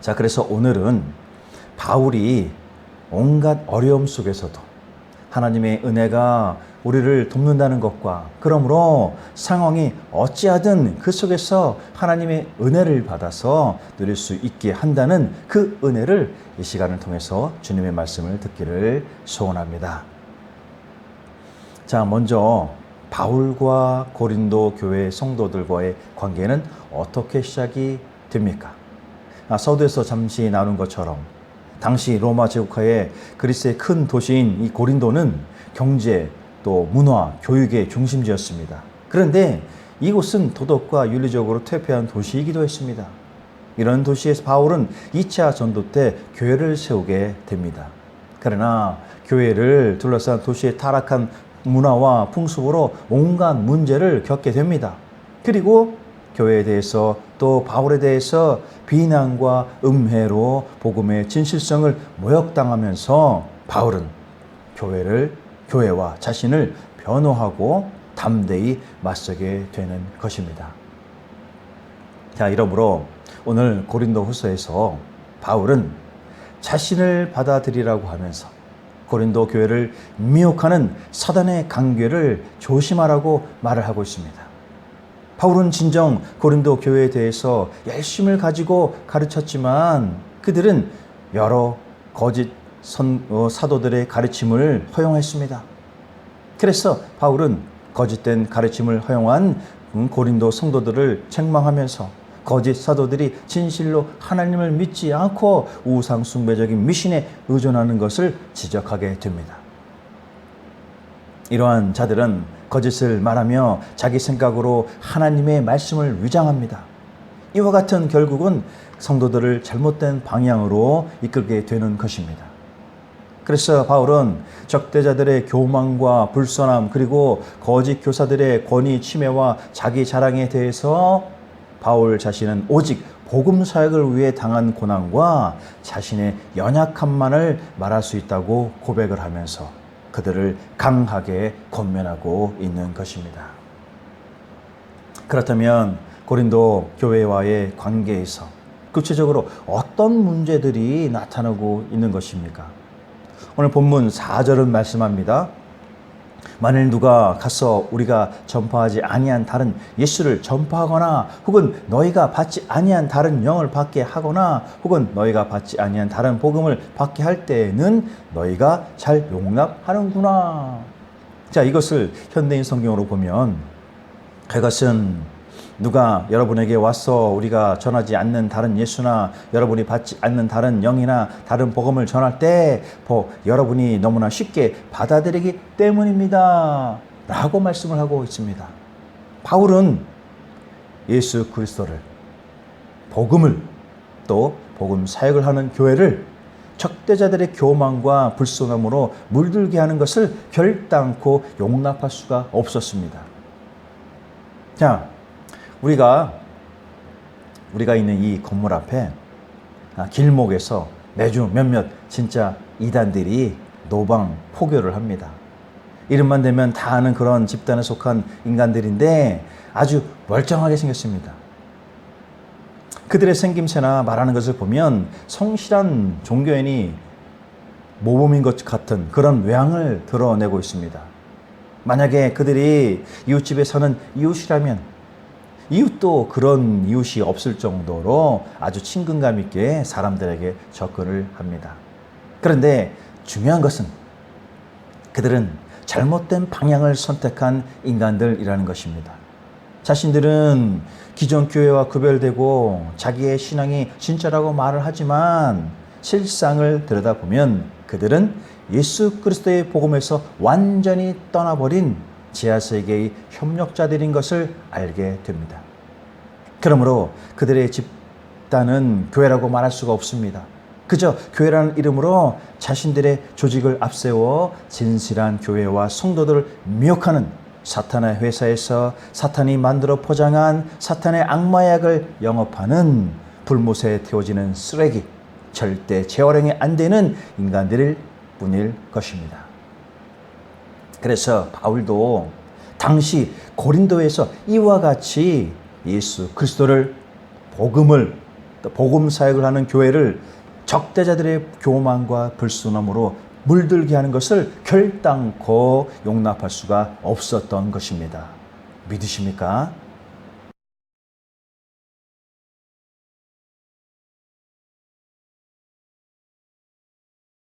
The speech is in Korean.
자, 그래서 오늘은 바울이 온갖 어려움 속에서도 하나님의 은혜가 우리를 돕는다는 것과, 그러므로 상황이 어찌하든 그 속에서 하나님의 은혜를 받아서 누릴 수 있게 한다는 그 은혜를 이 시간을 통해서 주님의 말씀을 듣기를 소원합니다. 자, 먼저 바울과 고린도 교회 성도들과의 관계는 어떻게 시작이 됩니까? 서두에서 잠시 나눈 것처럼 당시 로마 제국하에 그리스의 큰 도시인 이 고린도는 경제, 또 문화, 교육의 중심지였습니다. 그런데 이곳은 도덕과 윤리적으로 퇴폐한 도시이기도 했습니다. 이런 도시에서 바울은 2차 전도 때 교회를 세우게 됩니다. 그러나 교회를 둘러싼 도시의 타락한 문화와 풍습으로 온갖 문제를 겪게 됩니다. 그리고 교회에 대해서 또 바울에 대해서 비난과 음해로 복음의 진실성을 모욕당하면서 바울은 교회와 자신을 변호하고 담대히 맞서게 되는 것입니다. 자, 이러므로 오늘 고린도 후서에서 바울은 자신을 받아들이라고 하면서 고린도 교회를 미혹하는 사단의 강궤를 조심하라고 말을 하고 있습니다. 바울은 진정 고린도 교회에 대해서 열심을 가지고 가르쳤지만 그들은 여러 거짓 사도들의 가르침을 허용했습니다. 그래서 바울은 거짓된 가르침을 허용한 고린도 성도들을 책망하면서 거짓 사도들이 진실로 하나님을 믿지 않고 우상 숭배적인 미신에 의존하는 것을 지적하게 됩니다. 이러한 자들은 거짓을 말하며 자기 생각으로 하나님의 말씀을 위장합니다. 이와 같은 결국은 성도들을 잘못된 방향으로 이끌게 되는 것입니다. 그래서 바울은 적대자들의 교만과 불선함, 그리고 거짓 교사들의 권위 침해와 자기 자랑에 대해서 바울 자신은 오직 복음 사역을 위해 당한 고난과 자신의 연약함만을 말할 수 있다고 고백을 하면서 그들을 강하게 권면하고 있는 것입니다. 그렇다면 고린도 교회와의 관계에서 구체적으로 어떤 문제들이 나타나고 있는 것입니까? 오늘 본문 4절은 말씀합니다. 만일 누가 가서 우리가 전파하지 아니한 다른 예수를 전파하거나 혹은 너희가 받지 아니한 다른 영을 받게 하거나 혹은 너희가 받지 아니한 다른 복음을 받게 할 때에는 너희가 잘 용납하는구나. 자, 이것을 현대인 성경으로 보면 그것은 누가 여러분에게 와서 우리가 전하지 않는 다른 예수나 여러분이 받지 않는 다른 영이나 다른 복음을 전할 때 여러분이 너무나 쉽게 받아들이기 때문입니다 라고 말씀을 하고 있습니다. 바울은 예수 그리스도를, 복음을, 또 복음 사역을 하는 교회를 적대자들의 교만과 불순함으로 물들게 하는 것을 결단코 용납할 수가 없었습니다. 자, 우리가 있는 이 건물 앞에 길목에서 매주 몇몇 진짜 이단들이 노방 포교를 합니다. 이름만 대면 다 아는 그런 집단에 속한 인간들인데 아주 멀쩡하게 생겼습니다. 그들의 생김새나 말하는 것을 보면 성실한 종교인이 모범인 것 같은 그런 외향을 드러내고 있습니다. 만약에 그들이 이웃집에 사는 이웃이라면 이웃도 그런 이웃이 없을 정도로 아주 친근감 있게 사람들에게 접근을 합니다. 그런데 중요한 것은 그들은 잘못된 방향을 선택한 인간들이라는 것입니다. 자신들은 기존 교회와 구별되고 자기의 신앙이 진짜라고 말을 하지만 실상을 들여다보면 그들은 예수 그리스도의 복음에서 완전히 떠나버린 지하세계의 협력자들인 것을 알게 됩니다. 그러므로 그들의 집단은 교회라고 말할 수가 없습니다. 그저 교회라는 이름으로 자신들의 조직을 앞세워 진실한 교회와 성도들을 미혹하는 사탄의 회사에서 사탄이 만들어 포장한 사탄의 악마약을 영업하는 불못에 태워지는 쓰레기, 절대 재활용이 안 되는 인간들일 뿐일 것입니다. 그래서 바울도 당시 고린도에서 이와 같이 예수 그리스도를, 복음을 또 복음 사역을 하는 교회를 적대자들의 교만과 불순함으로 물들게 하는 것을 결단코 용납할 수가 없었던 것입니다. 믿으십니까?